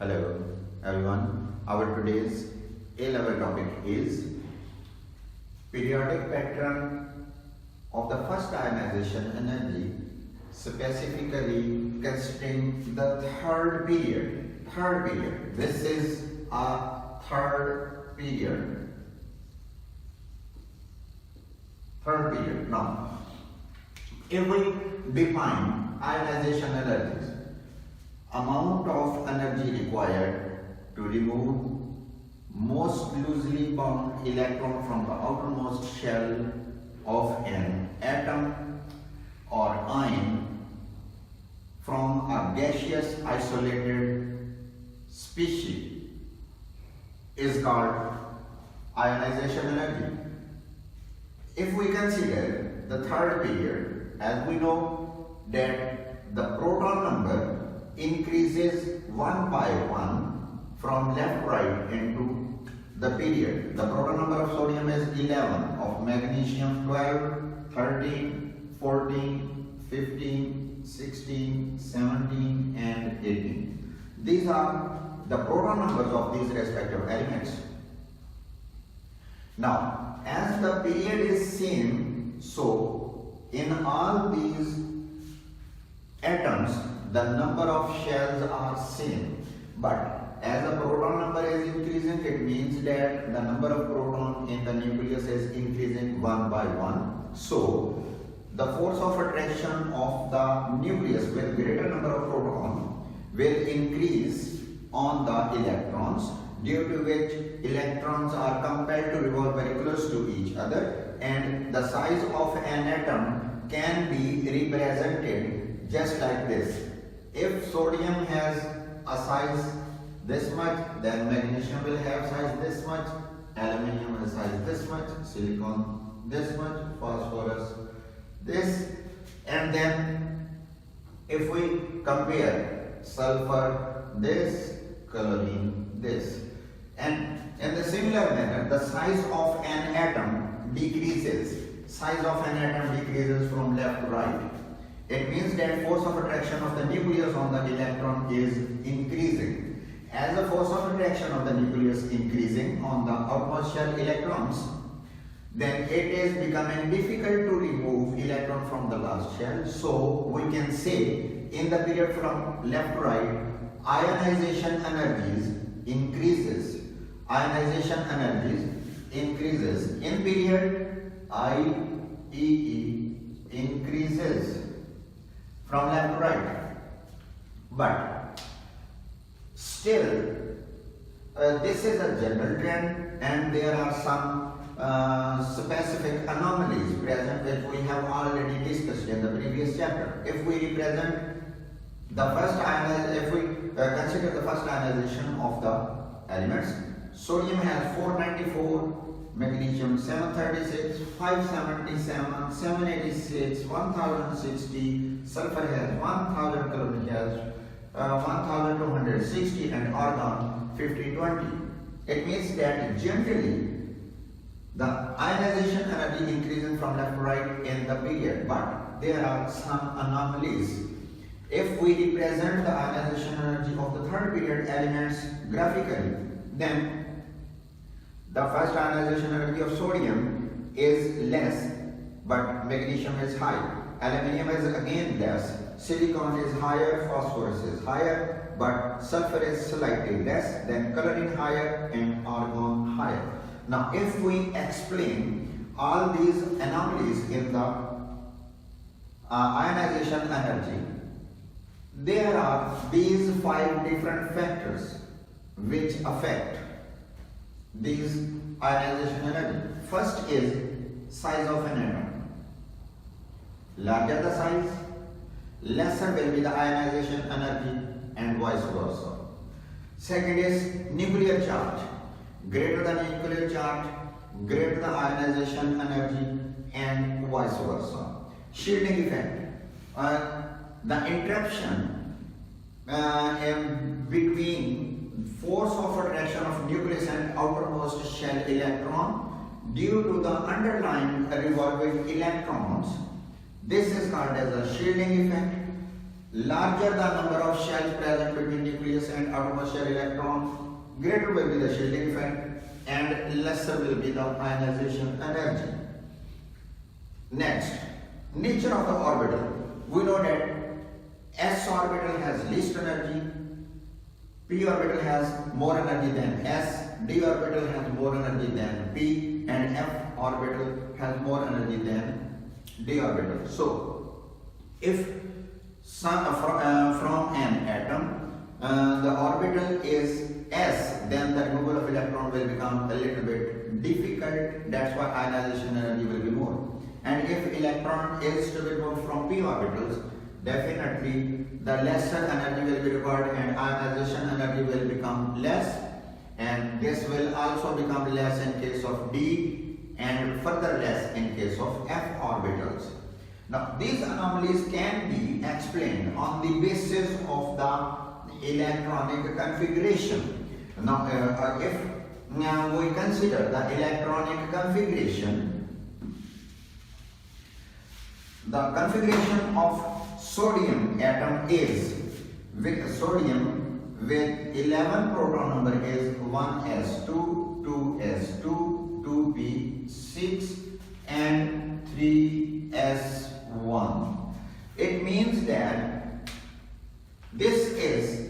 Hello everyone, our today's A-level topic is periodic pattern of the first ionization energy, specifically considering the third period. This is a third period. Now, if we define ionization energies, amount of energy required to remove most loosely bound electron from the outermost shell of an atom or ion from a gaseous isolated species is called ionization energy. If we consider the third period, as we know that the proton number increases one by one from left right into the period. The proton number of sodium is 11, of magnesium 12, 13, 14, 15, 16, 17 and 18. These are the proton numbers of these respective elements. Now, as the period is same, so in all these atoms the number of shells are same, but as the proton number is increasing, it means that the number of protons in the nucleus is increasing one by one. So the force of attraction of the nucleus with greater number of protons will increase on the electrons, due to which electrons are compelled to revolve very close to each other, and the size of an atom can be represented just like this. If sodium has a size this much, then magnesium will have size this much, aluminium will size this much, silicon this much, phosphorus this, and then if we compare sulfur this, chlorine this, and in the similar manner the size of an atom decreases. Size of an atom decreases from left to right. It means that force of attraction of the nucleus on the electron is increasing. As the force of attraction of the nucleus increasing on the outermost shell electrons, then it is becoming difficult to remove electron from the last shell. So we can say in the period from left to right, ionization energies increases. Ionization energies increases. In period IEE increases from left to right, but still this is a general trend, and there are some specific anomalies present which we have already discussed in the previous chapter. If we represent the first ionization, if we consider the first ionization of the elements, sodium has 494, magnesium 736, 577, 786, 1060, sulfur has 1000, chlorine has 1260, and argon 5020. It means that generally the ionization energy increases from left to right in the period, but there are some anomalies. If we represent the ionization energy of the third period elements graphically, then the first ionization energy of sodium is less, but magnesium is high. Aluminium is again less. Silicon is higher, phosphorus is higher, but sulfur is slightly less, then chlorine higher and argon higher. Now, if we explain all these anomalies in the ionization energy, there are these 5 different factors which affect these ionization energy. First is size of an atom. Larger the size, lesser will be the ionization energy, and vice versa. Second is nuclear charge. Greater the nuclear charge, greater the ionization energy, and vice versa. Shielding effect. The interruption in between force of attraction of nucleus and outermost shell electron due to the underlying revolving electrons. This is called as a shielding effect. larger the number of shells present between nucleus and outermost shell electron, greater will be the shielding effect and lesser will be the ionization energy. Next, nature of the orbital. We know that S orbital has least energy, P orbital has more energy than S, D orbital has more energy than P, and F orbital has more energy than D orbital. So, if from an atom the orbital is S, then the removal of electron will become a little bit difficult. That's why ionization energy will be more. And if electron is to be removed from p orbitals, definitely the lesser energy will be required and ionization energy will become less, and this will also become less in case of D and further less in case of F orbitals. Now these anomalies can be explained on the basis of the electronic configuration. Now if we consider the electronic configuration, the configuration of sodium atom is with sodium with 11 proton number is 1s2, 2s2, 2p, 6 and 3s1. It means that this is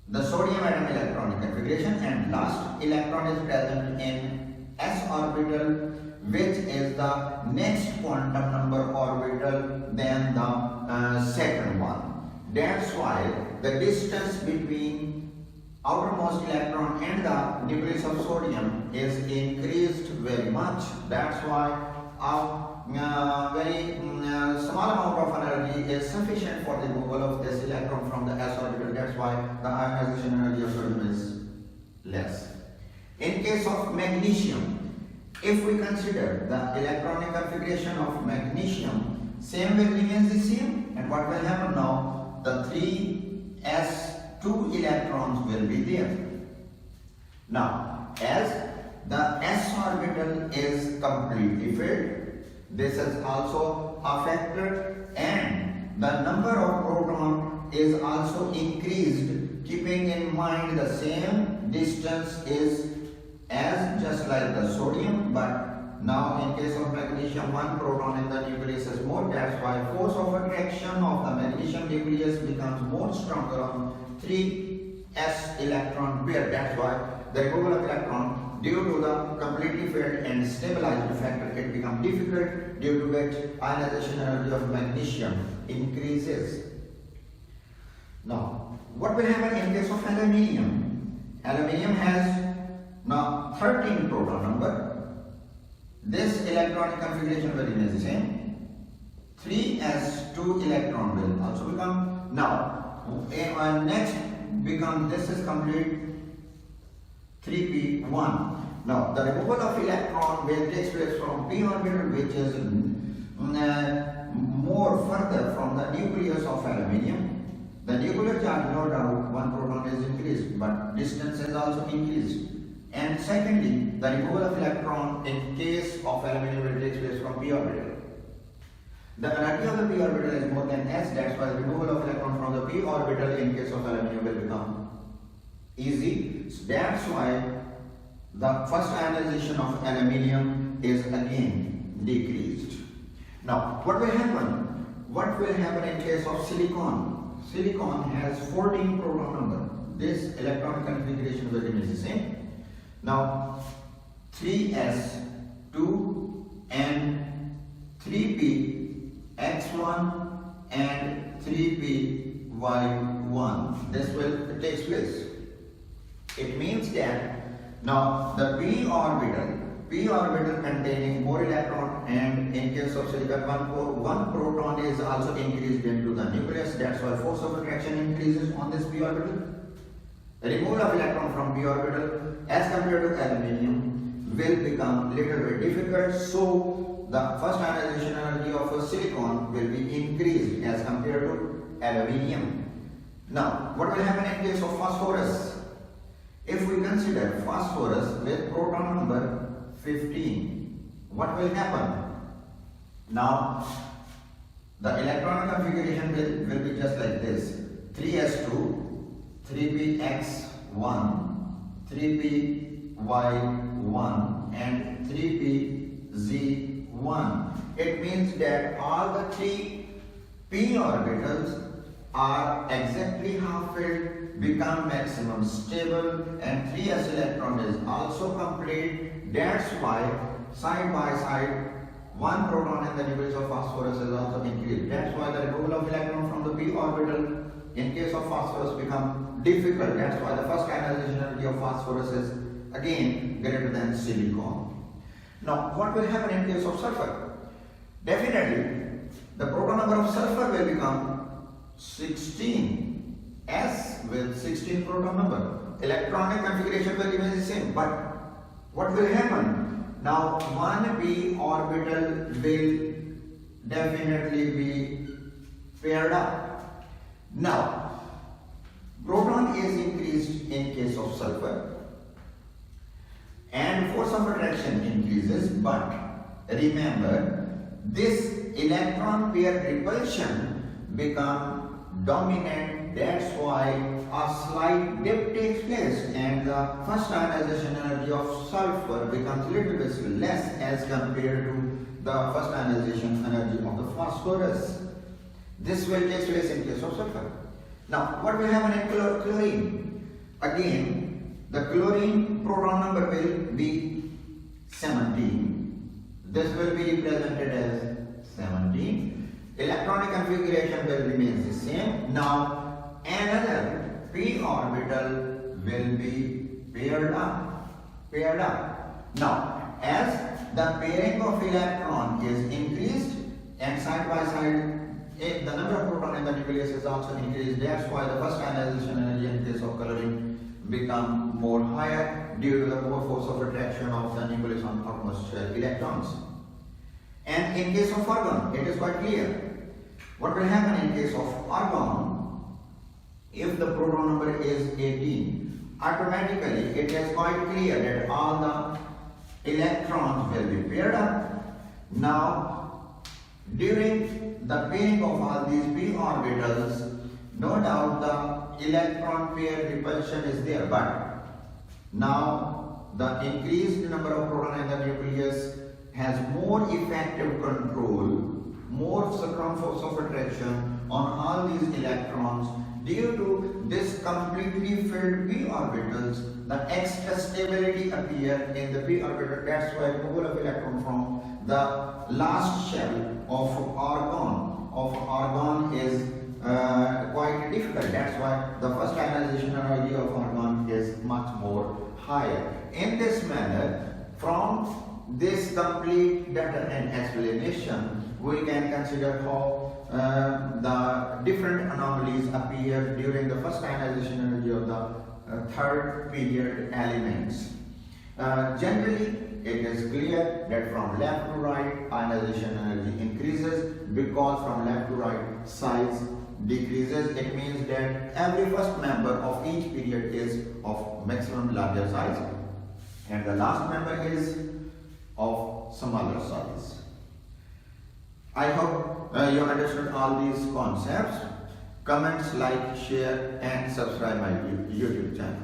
the sodium atom electronic configuration, and last electron is present in s orbital, which is the next quantum number orbital than the second one. That's why the distance between outermost electron and the nucleus of sodium is increased very much. That's why a very small amount of energy is sufficient for the removal of this electron from the s orbital. That's why the ionization energy of sodium is less. In case of magnesium, if we consider the electronic configuration of magnesium, same will remain the same, and what will happen now? The 3s2 electrons will be there. Now, as the s orbital is completely filled, this is also affected, and the number of protons is also increased, keeping in mind the same distance is as just like the sodium, but now in case of magnesium, one proton in the nucleus is more. That's why force of attraction of the magnesium nucleus becomes more stronger on 3s electron pair. That's why the removal of electron due to the completely filled and stabilized factor, it becomes difficult, due to which ionization energy of magnesium increases. Now, what will happen in case of aluminium? Aluminium has now 13 proton number. This electronic configuration will remain the same. 3s2 electron will also become. Now, next become, this is complete 3p1. Now, the removal of electron will take place from p orbital, which is more further from the nucleus of aluminium. The nuclear charge, no doubt, one proton is increased, but distance is also increased. And secondly, the removal of electron in case of aluminium will take place from p orbital. The energy of the p orbital is more than s, that's why the removal of electron from the p orbital in case of aluminium will become easy. So that's why the first ionization of aluminium is again decreased. Now, what will happen? What will happen in case of silicon? Silicon has 14 proton number. This electron configuration will remain the same. Now, 3s2 and 3p x1 and 3p y1. This will take place. It means that now the p orbital containing more electron, and in case of silicon, one proton is also increased into the nucleus. That's why force of attraction increases on this p orbital. The removal of electron from p orbital as compared to aluminium will become little bit difficult. So the first ionization energy of a silicon will be increased as compared to aluminium. Now, what will happen in case of phosphorus? If we consider phosphorus with proton number 15, what will happen? Now, The electronic configuration will be just like this: 3s2, 3px1, 3py1 and 3pz1. It means that all the three p orbitals are exactly half filled, become maximum stable, and 3s electron is also complete. That's why side by side one proton in the nucleus of phosphorus is also increased. That's why the removal of electron from the p orbital in case of phosphorus become difficult. That's why the first ionization energy of phosphorus is again greater than silicon. Now, what will happen in case of sulfur? Definitely, the proton number of sulfur will become 16, S with 16 proton number. Electronic configuration will remain the same, but what will happen? Now, one p orbital will definitely be paired up. Now, proton is increased in case of sulfur and force of attraction increases, but remember, this electron pair repulsion become dominant. That's why a slight dip takes place and the first ionization energy of sulfur becomes little bit less as compared to the first ionization energy of the phosphorus. This will take place in case of sulfur. Now, what will happen in chlorine? Again, the chlorine proton number will be 17. This will be represented as 17. Electronic configuration will remain the same. Now, another p orbital will be paired up. Now, as the pairing of electron is increased and side by side the number of proton in the nucleus is also increased. That's why the first ionization energy in case of chlorine become more higher due to the more force of attraction of the nucleus on outermost electrons. And in case of argon, it is quite clear. What will happen in case of argon? If the proton number is 18, automatically it is quite clear that all the electrons will be paired up. Now, during the pairing of all these p orbitals, no doubt the electron pair repulsion is there, but now the increased number of proton in the nucleus has more effective control, more strong force of attraction on all these electrons. Due to this completely filled p orbitals, the extra stability appear in the p orbital. That's why removal of electron from the last shell of argon is quite difficult. That's why the first ionization energy of argon is much more higher. In this manner, from this complete data and explanation, we can consider how the different anomalies appear during the first ionization energy of the third period elements. Generally, it is clear that from left to right, ionization energy increases, because from left to right, size decreases. It means that every first member of each period is of maximum larger size, and the last member is of smaller size. I hope you understood all these concepts. Comments, like, share and subscribe my YouTube channel.